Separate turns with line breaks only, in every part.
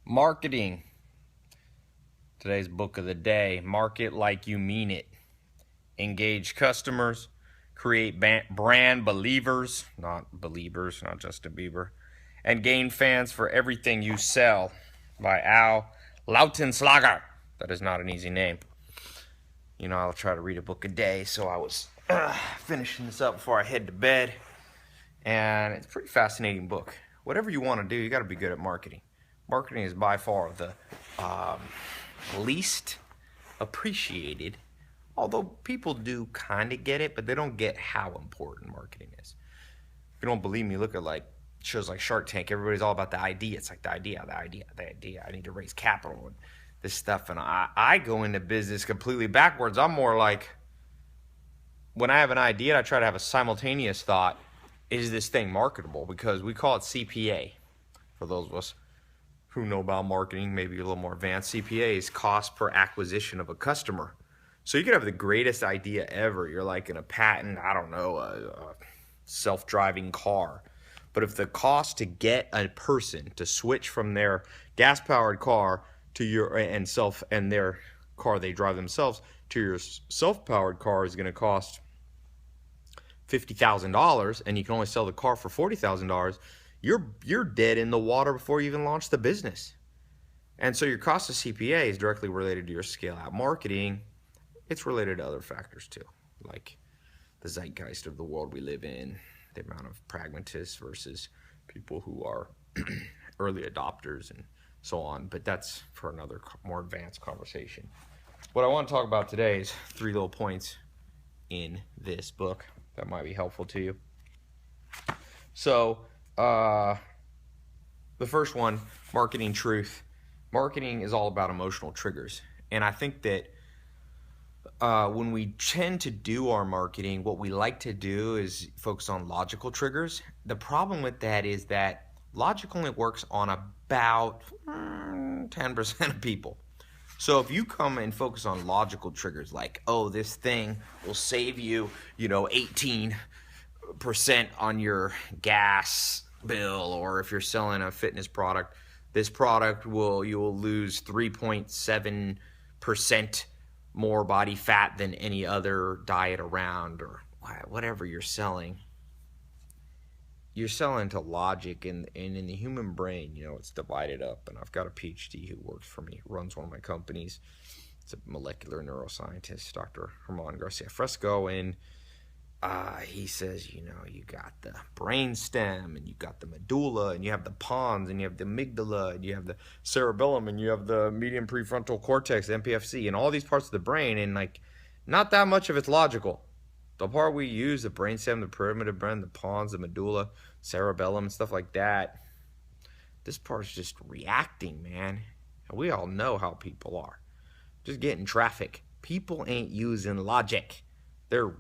Marketing. Today's book of the day. Market like you mean it. Engage customers. Create brand believers. Not Justin Bieber. And gain fans for everything you sell. By Al Lautenschlager. That is not an easy name. You know, I'll try to read a book a day, so I was finishing this up before I head to bed. And it's a pretty fascinating book. Whatever you want to do, you got to be good at marketing. Marketing is by far the least appreciated, although people do kind of get it, but they don't get how important marketing is. If you don't believe me, look at like shows like Shark Tank. Everybody's all about the idea. It's like the idea. I need to raise capital and this stuff. And I go into business completely backwards. I'm more like, when I have an idea, I try to have a simultaneous thought. Is this thing marketable? Because we call it CPA. For those of us who know about marketing, maybe a little more advanced, CPA is cost per acquisition of a customer. So you could have the greatest idea ever. You're like in a patent, I don't know, a self-driving car. But if the cost to get a person to switch from their gas-powered car to your and their car they drive themselves to your self-powered car is going to cost $50,000, and you can only sell the car for $40,000, you're dead in the water before you even launch the business. And so your cost of CPA is directly related to your scale out marketing. It's related to other factors too, like the zeitgeist of the world we live in, the amount of pragmatists versus people who are early adopters and so on. But that's for another more advanced conversation. What I want to talk about today is 3 little points in this book that might be helpful to you. So, the first one, marketing truth. Marketing is all about emotional triggers. And I think that when we tend to do our marketing, what we like to do is focus on logical triggers. The problem with that is that logic only works on about 10% of people. So if you come and focus on logical triggers like, oh, this thing will save you, 18% on your gas bill, or if you're selling a fitness product, this product you will lose 3.7% more body fat than any other diet around, or whatever you're selling. You're selling to logic, and in the human brain, it's divided up. And I've got a PhD who works for me, runs one of my companies. It's a molecular neuroscientist, Dr. Herman Garcia Fresco, and he says, you got the brain stem, and you got the medulla, and you have the pons, and you have the amygdala, and you have the cerebellum, and you have the median prefrontal cortex, MPFC, and all these parts of the brain, and not that much of it's logical. The part we use, the brainstem, the primitive brain, the pons, the medulla, cerebellum, and stuff like that, this part's just reacting, man. And we all know how people are. Just getting traffic. People ain't using logic. They're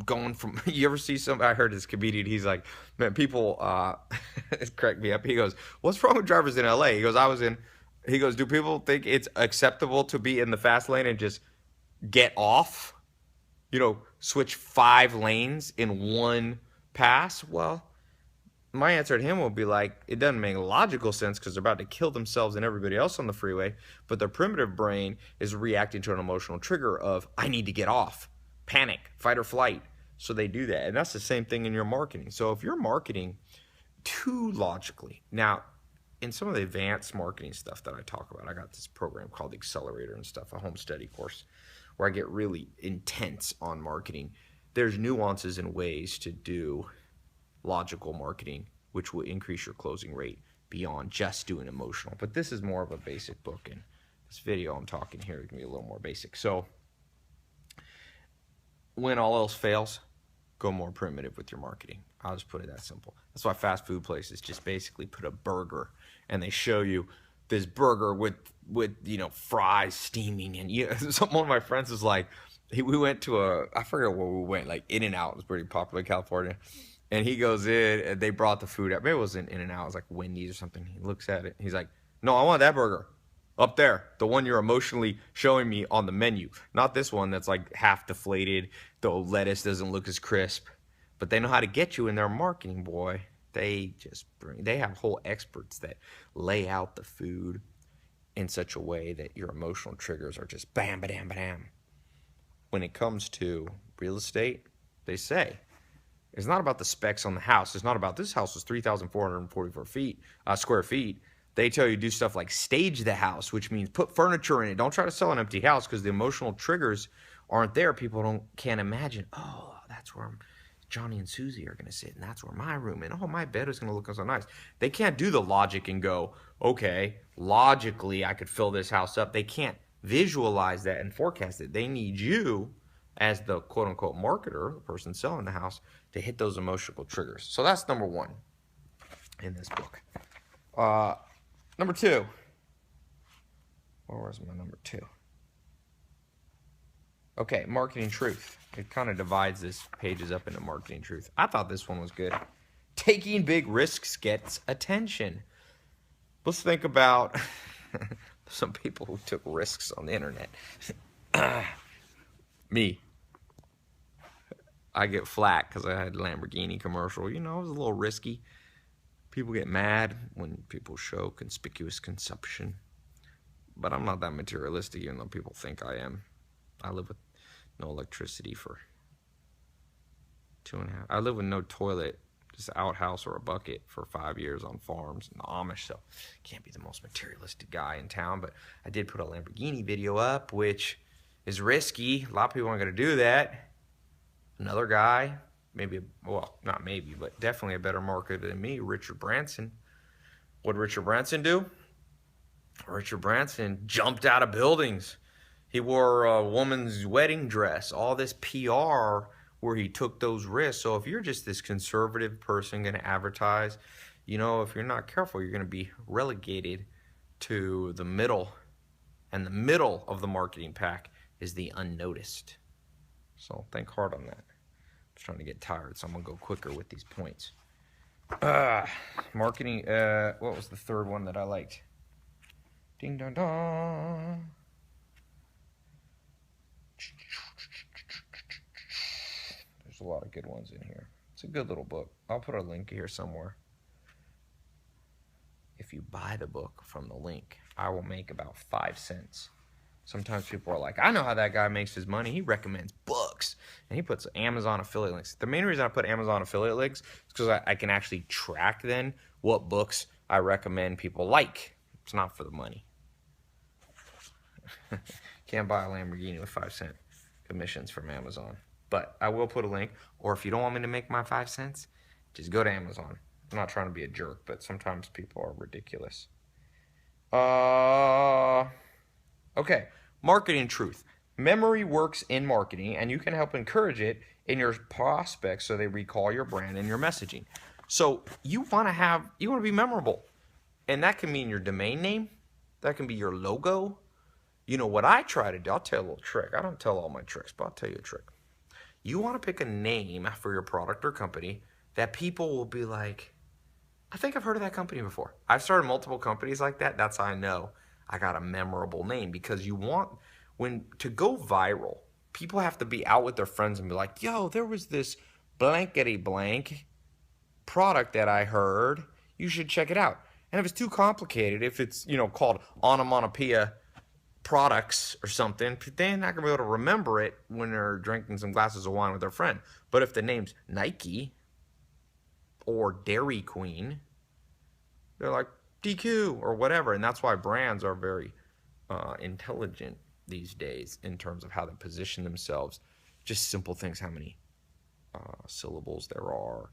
going from, you ever see I heard this comedian, he's like, man, people, it cracked me up. He goes, what's wrong with drivers in LA? He goes, do people think it's acceptable to be in the fast lane and just get off? Switch 5 lanes in one pass? Well, my answer to him will be like, it doesn't make logical sense because they're about to kill themselves and everybody else on the freeway, but their primitive brain is reacting to an emotional trigger of, I need to get off, panic, fight or flight. So they do that. And that's the same thing in your marketing. So if you're marketing too logically, now in some of the advanced marketing stuff that I talk about, I got this program called Accelerator and stuff, a home study course, where I get really intense on marketing. There's nuances and ways to do logical marketing, which will increase your closing rate beyond just doing emotional. But this is more of a basic book, and this video I'm talking here is going to be a little more basic. So when all else fails, go more primitive with your marketing. I'll just put it that simple. That's why fast food places just basically put a burger, and they show you this burger with fries steaming, and one of my friends was like, we went to I forget where we went, like In-N-Out was pretty popular in California, and he goes in and they brought the food out. Maybe it wasn't In-N-Out, it was like Wendy's or something. He looks at it, he's like, no, I want that burger up there, the one you're emotionally showing me on the menu, not this one that's like half deflated, the lettuce doesn't look as crisp. But they know how to get you in their marketing, boy. They have whole experts that lay out the food. in such a way that your emotional triggers are just bam, bam, bam. When it comes to real estate, they say it's not about the specs on the house. It's not about this house is 3,444 square feet. They tell you to do stuff like stage the house, which means put furniture in it. Don't try to sell an empty house because the emotional triggers aren't there. People can't imagine, oh, that's where Johnny and Susie are going to sit, and that's where my room, and oh, my bed is going to look so nice. They can't do the logic and go, okay, logically I could fill this house up. They can't visualize that and forecast it. They need you as the quote-unquote marketer, the person selling the house, to hit those emotional triggers. So that's number one in this book. Number two. Where was my number two? Okay, marketing truth. It kind of divides this pages up into marketing truth. I thought this one was good. Taking big risks gets attention. Let's think about some people who took risks on the internet. Me. I get flack because I had a Lamborghini commercial. You know, it was a little risky. People get mad when people show conspicuous consumption. But I'm not that materialistic, even though people think I am. I live with no electricity for 2.5. I live with no toilet, just an outhouse or a bucket for 5 years on farms in the Amish, so can't be the most materialistic guy in town. But I did put a Lamborghini video up, which is risky. A lot of people aren't going to do that. Another guy, maybe, well, not maybe, but definitely a better marketer than me, Richard Branson. What did Richard Branson do? Richard Branson jumped out of buildings. He wore a woman's wedding dress, all this PR where he took those risks. So if you're just this conservative person going to advertise, you know, if you're not careful, you're going to be relegated to the middle. And the middle of the marketing pack is the unnoticed. So think hard on that. I'm just trying to get tired, so I'm going to go quicker with these points. Marketing, what was the third one that I liked? Ding dong dong. There's a lot of good ones in here. It's a good little book. I'll put a link here somewhere. If you buy the book from the link, I will make about 5 cents. Sometimes people are like, I know how that guy makes his money. He recommends books, and he puts Amazon affiliate links. The main reason I put Amazon affiliate links is because I can actually track then what books I recommend people like. It's not for the money. Can't buy a Lamborghini with 5-cent commissions from Amazon. But I will put a link, or if you don't want me to make my 5 cents, just go to Amazon. I'm not trying to be a jerk, but sometimes people are ridiculous. Okay, marketing truth. Memory works in marketing, and you can help encourage it in your prospects so they recall your brand and your messaging. So you want to be memorable, and that can mean your domain name. That can be your logo. You know what I try to do? I'll tell you a little trick. I don't tell all my tricks, but I'll tell you a trick. You want to pick a name for your product or company that people will be like, I think I've heard of that company before. I've started multiple companies like that. That's how I know I got a memorable name, because you want, to go viral, people have to be out with their friends and be like, yo, there was this blankety blank product that I heard. You should check it out. And if it's too complicated, if it's, called onomatopoeia products or something, they're not gonna be able to remember it when they're drinking some glasses of wine with their friend. But if the name's Nike or Dairy Queen, they're like DQ or whatever. And that's why brands are very intelligent these days in terms of how they position themselves. Just simple things, how many syllables there are,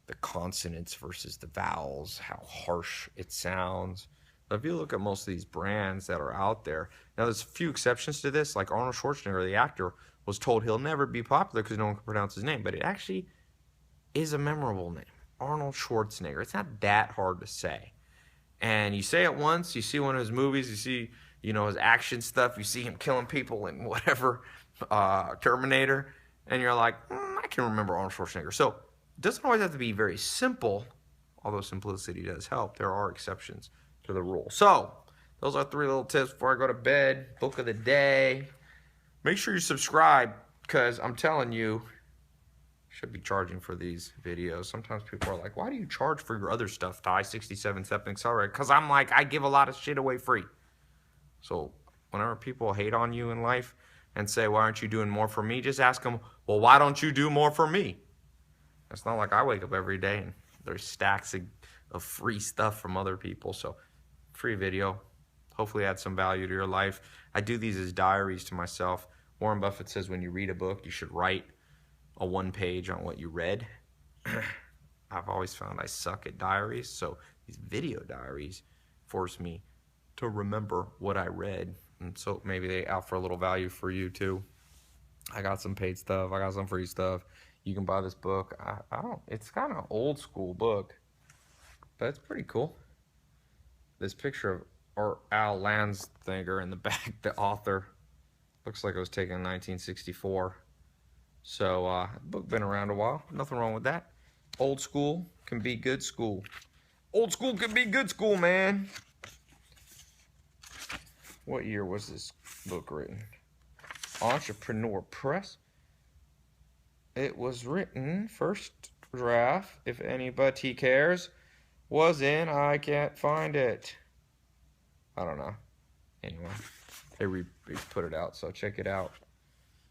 the consonants versus the vowels, how harsh it sounds. If you look at most of these brands that are out there, now there's a few exceptions to this, like Arnold Schwarzenegger, the actor, was told he'll never be popular because no one can pronounce his name, but it actually is a memorable name, Arnold Schwarzenegger. It's not that hard to say. And you say it once, you see one of his movies, you see, his action stuff, you see him killing people in whatever, Terminator, and you're like, I can remember Arnold Schwarzenegger. So it doesn't always have to be very simple, although simplicity does help. There are exceptions to the rule. So those are 3 little tips before I go to bed. Book of the day. Make sure you subscribe, because I'm telling you, should be charging for these videos. Sometimes people are like, why do you charge for your other stuff, Tai? 67 Step Accelerator? Because I'm like, I give a lot of shit away free. So whenever people hate on you in life and say, why aren't you doing more for me? Just ask them, well, why don't you do more for me? It's not like I wake up every day and there's stacks of free stuff from other people. So free video. Hopefully add some value to your life. I do these as diaries to myself. Warren Buffett says when you read a book, you should write a 1-page on what you read. I've always found I suck at diaries, so these video diaries force me to remember what I read. And so maybe they offer a little value for you too. I got some paid stuff. I got some free stuff. You can buy this book. I don't, it's kind of old school book, but it's pretty cool. This picture of Al Landsthinger in the back, the author, looks like it was taken in 1964. So the book been around a while. Nothing wrong with that. Old school can be good school. Old school can be good school, man. What year was this book written? Entrepreneur Press. It was written, first draft, if anybody cares, was in, I can't find it. I don't know. Anyway, they put it out, so check it out.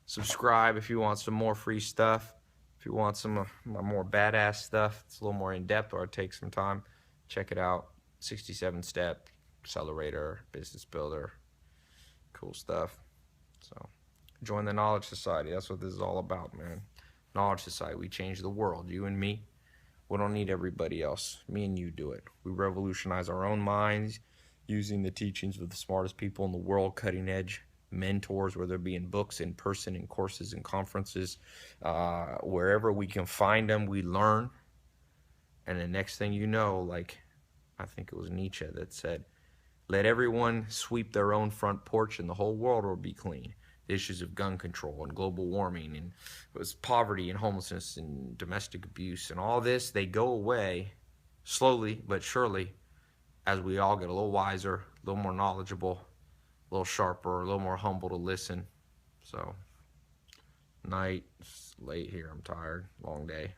Subscribe if you want some more free stuff. If you want some more badass stuff, it's a little more in-depth or it takes some time, check it out. 67-step, Accelerator, Business Builder, cool stuff. So join the Knowledge Society. That's what this is all about, man. Knowledge Society. We change the world, you and me. We don't need everybody else. Me and you do it. We revolutionize our own minds using the teachings of the smartest people in the world, cutting edge mentors, whether it be in books, in person, in courses, in conferences, wherever we can find them, we learn. And the next thing you know, like I think it was Nietzsche that said, let everyone sweep their own front porch and the whole world will be clean. The issues of gun control and global warming and it was poverty and homelessness and domestic abuse and all this, they go away slowly but surely as we all get a little wiser, a little more knowledgeable, a little sharper, a little more humble to listen. So, night, it's late here, I'm tired, long day.